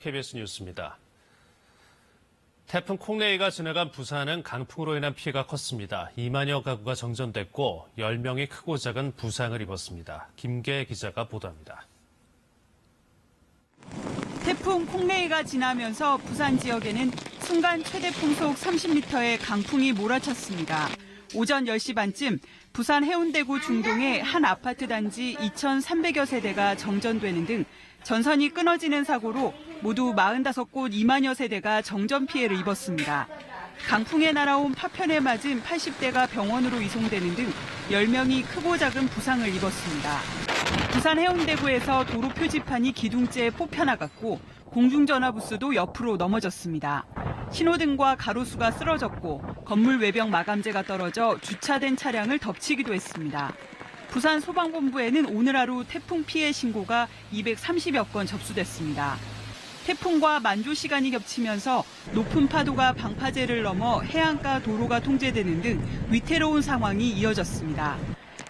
KBS 뉴스입니다. 태풍 콩레이가 지나간 부산은 강풍으로 인한 피해가 컸습니다. 2만여 가구가 정전됐고 10명이 크고 작은 부상을 입었습니다. 김계 기자가 보도합니다. 태풍 콩레이가 지나면서 부산 지역에는 순간 최대 풍속 30m의 강풍이 몰아쳤습니다. 오전 10시 반쯤 부산 해운대구 중동의 한 아파트 단지 2,300여 세대가 정전되는 등 전선이 끊어지는 사고로 모두 45곳 2만여 세대가 정전 피해를 입었습니다. 강풍에 날아온 파편에 맞은 80대가 병원으로 이송되는 등 10명이 크고 작은 부상을 입었습니다. 부산 해운대구에서 도로 표지판이 기둥째에 뽑혀나갔고 공중전화 부스도 옆으로 넘어졌습니다. 신호등과 가로수가 쓰러졌고 건물 외벽 마감재가 떨어져 주차된 차량을 덮치기도 했습니다. 부산 소방본부에는 오늘 하루 태풍 피해 신고가 230여 건 접수됐습니다. 태풍과 만조 시간이 겹치면서 높은 파도가 방파제를 넘어 해안가 도로가 통제되는 등 위태로운 상황이 이어졌습니다.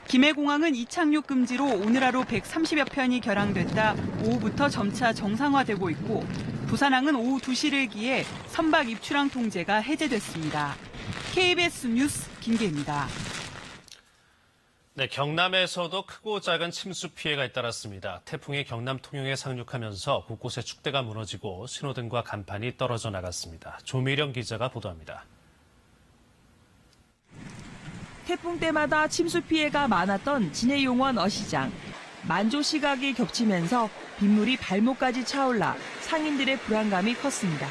김해공항은 이착륙 금지로 오늘 하루 130여 편이 결항됐다 오후부터 점차 정상화되고 있고 부산항은 오후 2시를 기해 선박 입출항 통제가 해제됐습니다. KBS 뉴스 김계입니다. 네, 경남에서도 크고 작은 침수 피해가 잇따랐습니다. 태풍이 경남 통영에 상륙하면서 곳곳에 축대가 무너지고 신호등과 간판이 떨어져 나갔습니다. 조미령 기자가 보도합니다. 태풍 때마다 침수 피해가 많았던 진해용원 어시장. 만조 시각이 겹치면서 빗물이 발목까지 차올라 상인들의 불안감이 컸습니다.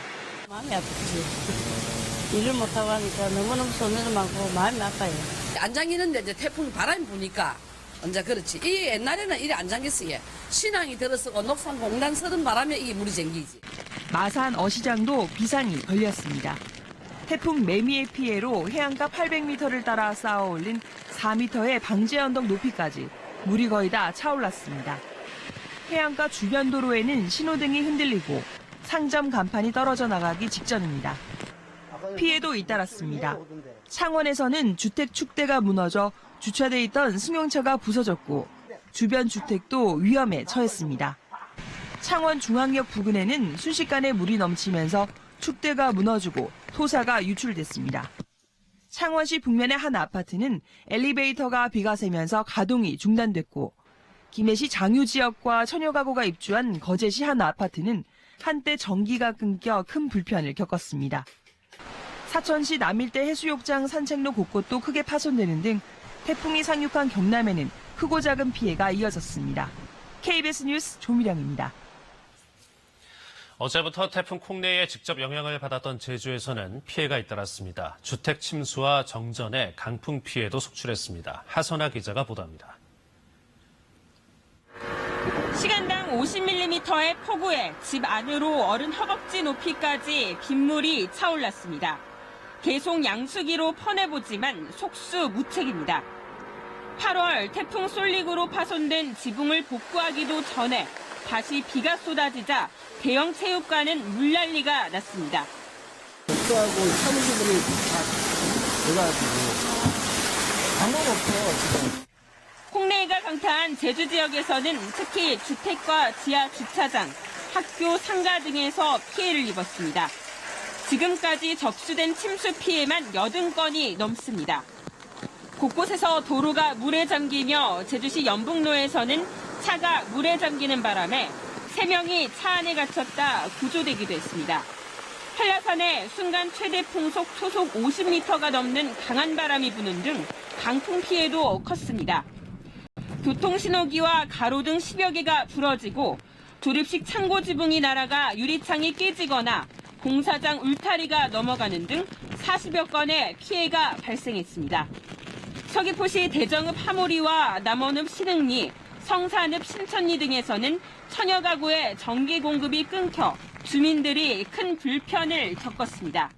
마음이 아프지. 일을 못하고 하니까 너무너무 손해도 많고 마음이 아파요. 안 잠기는데 이제 태풍 바람이 부니까 언제 그렇지. 이 옛날에는 이래 안 잠겼어요. 신앙이 들어서고 녹산 공단 서른 바람에 이 물이 잠기지. 마산 어시장도 비상이 걸렸습니다. 태풍 매미의 피해로 해안가 800m를 따라 쌓아 올린 4m의 방제 언덕 높이까지 물이 거의 다 차올랐습니다. 해안가 주변 도로에는 신호등이 흔들리고 상점 간판이 떨어져 나가기 직전입니다. 피해도 잇따랐습니다. 창원에서는 주택 축대가 무너져 주차돼 있던 승용차가 부서졌고 주변 주택도 위험에 처했습니다. 창원 중앙역 부근에는 순식간에 물이 넘치면서 축대가 무너지고 토사가 유출됐습니다. 창원시 북면의 한 아파트는 엘리베이터가 비가 새면서 가동이 중단됐고 김해시 장유 지역과 천여 가구가 입주한 거제시 한 아파트는 한때 전기가 끊겨 큰 불편을 겪었습니다. 사천시 남일대 해수욕장 산책로 곳곳도 크게 파손되는 등 태풍이 상륙한 경남에는 크고 작은 피해가 이어졌습니다. KBS 뉴스 조미령입니다. 어제부터 태풍 콩레이에 직접 영향을 받았던 제주에서는 피해가 잇따랐습니다. 주택 침수와 정전에 강풍 피해도 속출했습니다. 하선아 기자가 보도합니다. 시간당 50mm의 폭우에 집 안으로 어른 허벅지 높이까지 빗물이 차올랐습니다. 계속 양수기로 퍼내보지만 속수무책입니다. 8월 태풍 솔릭으로 파손된 지붕을 복구하기도 전에 다시 비가 쏟아지자 대형 체육관은 물난리가 났습니다. 복구하고 사무실들이 다 돼가지고 방법 없어 지금. 콩레이가 강타한 제주 지역에서는 특히 주택과 지하 주차장, 학교, 상가 등에서 피해를 입었습니다. 지금까지 접수된 침수 피해만 80건이 넘습니다. 곳곳에서 도로가 물에 잠기며 제주시 연북로에서는 차가 물에 잠기는 바람에 3명이 차 안에 갇혔다 구조되기도 했습니다. 한라산에 순간 최대 풍속 초속 50m가 넘는 강한 바람이 부는 등 강풍 피해도 컸습니다. 교통신호기와 가로등 10여 개가 부러지고 조립식 창고 지붕이 날아가 유리창이 깨지거나 공사장 울타리가 넘어가는 등 40여 건의 피해가 발생했습니다. 서귀포시 대정읍 하모리와 남원읍 신흥리, 성산읍 신천리 등에서는 천여 가구의 전기 공급이 끊겨 주민들이 큰 불편을 겪었습니다.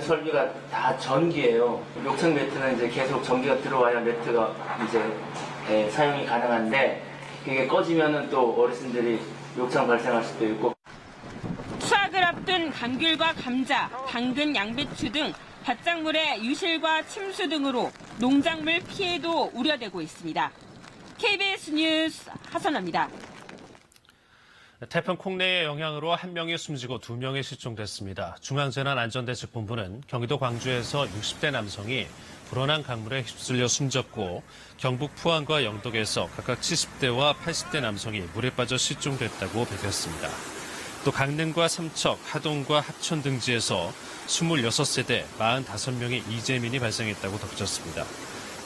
설비가 다 전기예요. 욕창 매트는 이제 계속 전기가 들어와야 매트가 이제 사용이 가능한데 그게 꺼지면은 또 어르신들이 욕창 발생할 수도 있고. 수확을 앞둔 감귤과 감자, 당근, 양배추 등 밭작물의 유실과 침수 등으로 농작물 피해도 우려되고 있습니다. KBS 뉴스 하선아입니다. 태풍 콩레이의 영향으로 1명이 숨지고 2명이 실종됐습니다. 중앙재난안전대책본부는 경기도 광주에서 60대 남성이 불어난 강물에 휩쓸려 숨졌고 경북 포항과 영덕에서 각각 70대와 80대 남성이 물에 빠져 실종됐다고 밝혔습니다. 또 강릉과 삼척, 하동과 합천 등지에서 26세대 45명의 이재민이 발생했다고 덧붙였습니다.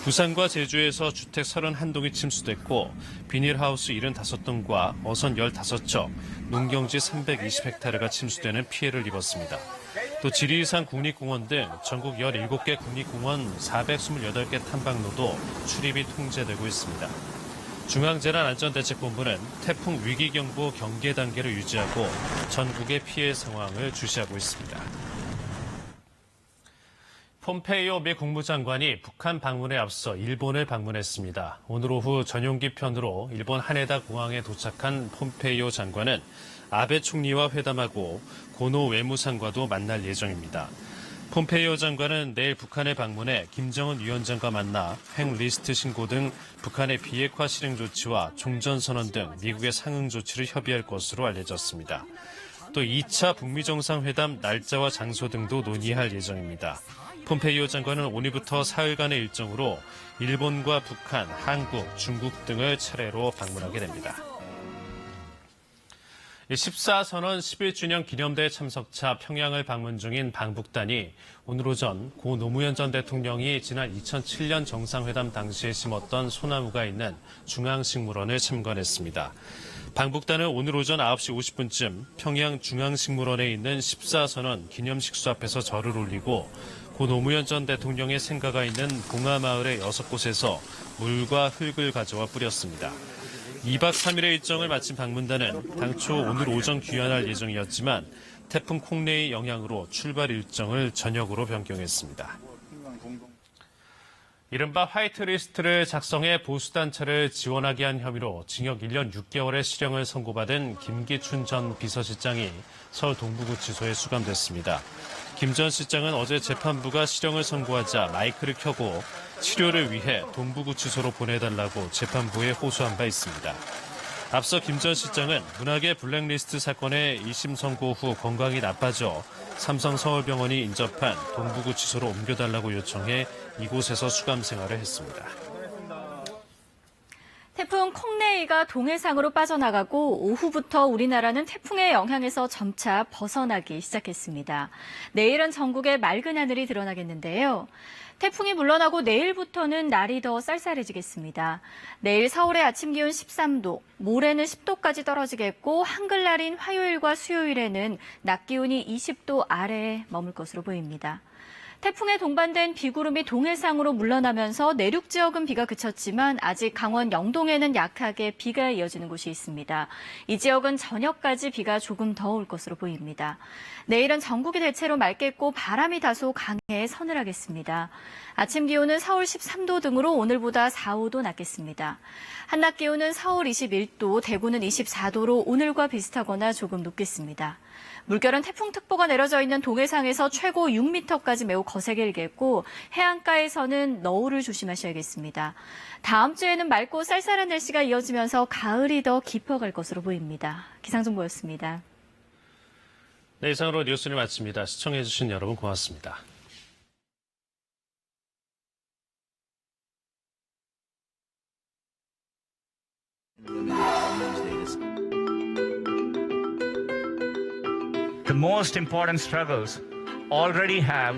부산과 제주에서 주택 31동이 침수됐고 비닐하우스 75동과 어선 15척, 농경지 320헥타르가 침수되는 피해를 입었습니다. 또 지리산 국립공원 등 전국 17개 국립공원 428개 탐방로도 출입이 통제되고 있습니다. 중앙재난안전대책본부는 태풍 위기경보 경계 단계를 유지하고 전국의 피해 상황을 주시하고 있습니다. 폼페이오 미 국무장관이 북한 방문에 앞서 일본을 방문했습니다. 오늘 오후 전용기 편으로 일본 하네다 공항에 도착한 폼페이오 장관은 아베 총리와 회담하고 고노 외무상과도 만날 예정입니다. 폼페이오 장관은 내일 북한에 방문해 김정은 위원장과 만나 핵 리스트 신고 등 북한의 비핵화 실행 조치와 종전선언 등 미국의 상응 조치를 협의할 것으로 알려졌습니다. 또 2차 북미 정상회담 날짜와 장소 등도 논의할 예정입니다. 폼페이오 장관은 오늘부터 사흘간의 일정으로 일본과 북한, 한국, 중국 등을 차례로 방문하게 됩니다. 14선언 11주년 기념대회 참석차 평양을 방문 중인 방북단이 오늘 오전 고 노무현 전 대통령이 지난 2007년 정상회담 당시에 심었던 소나무가 있는 중앙식물원을 참관했습니다. 방북단은 오늘 오전 9시 50분쯤 평양 중앙식물원에 있는 14선언 기념식수 앞에서 절을 올리고 고 노무현 전 대통령의 생가가 있는 봉하마을의 6곳에서 물과 흙을 가져와 뿌렸습니다. 2박 3일의 일정을 마친 방문단은 당초 오늘 오전 귀환할 예정이었지만 태풍 콩레이 영향으로 출발 일정을 저녁으로 변경했습니다. 이른바 화이트리스트를 작성해 보수단체를 지원하게 한 혐의로 징역 1년 6개월의 실형을 선고받은 김기춘 전 비서실장이 서울 동부구치소에 수감됐습니다. 김 전 실장은 어제 재판부가 실형을 선고하자 마이크를 켜고 치료를 위해 동부구치소로 보내달라고 재판부에 호소한 바 있습니다. 앞서 김 전 실장은 문학의 블랙리스트 사건의 2심 선고 후 건강이 나빠져 삼성 서울병원이 인접한 동부구치소로 옮겨달라고 요청해 이곳에서 수감 생활을 했습니다. 태풍 콩레이가 동해상으로 빠져나가고 오후부터 우리나라는 태풍의 영향에서 점차 벗어나기 시작했습니다. 내일은 전국에 맑은 하늘이 드러나겠는데요. 태풍이 물러나고 내일부터는 날이 더 쌀쌀해지겠습니다. 내일 서울의 아침 기온 13도, 모레는 10도까지 떨어지겠고 한글날인 화요일과 수요일에는 낮 기온이 20도 아래에 머물 것으로 보입니다. 태풍에 동반된 비구름이 동해상으로 물러나면서 내륙 지역은 비가 그쳤지만 아직 강원 영동에는 약하게 비가 이어지는 곳이 있습니다. 이 지역은 저녁까지 비가 조금 더 올 것으로 보입니다. 내일은 전국이 대체로 맑겠고 바람이 다소 강해 서늘하겠습니다. 아침 기온은 서울 13도 등으로 오늘보다 4, 5도 낮겠습니다. 한낮 기온은 서울 21도, 대구는 24도로 오늘과 비슷하거나 조금 높겠습니다. 물결은 태풍특보가 내려져 있는 동해상에서 최고 6m까지 매우 거세게 일겠고 해안가에서는 너울을 조심하셔야겠습니다. 다음 주에는 맑고 쌀쌀한 날씨가 이어지면서 가을이 더 깊어갈 것으로 보입니다. 기상정보였습니다. 네, 이상으로 뉴스를 마칩니다. 시청해주신 여러분 고맙습니다. The most important struggles already have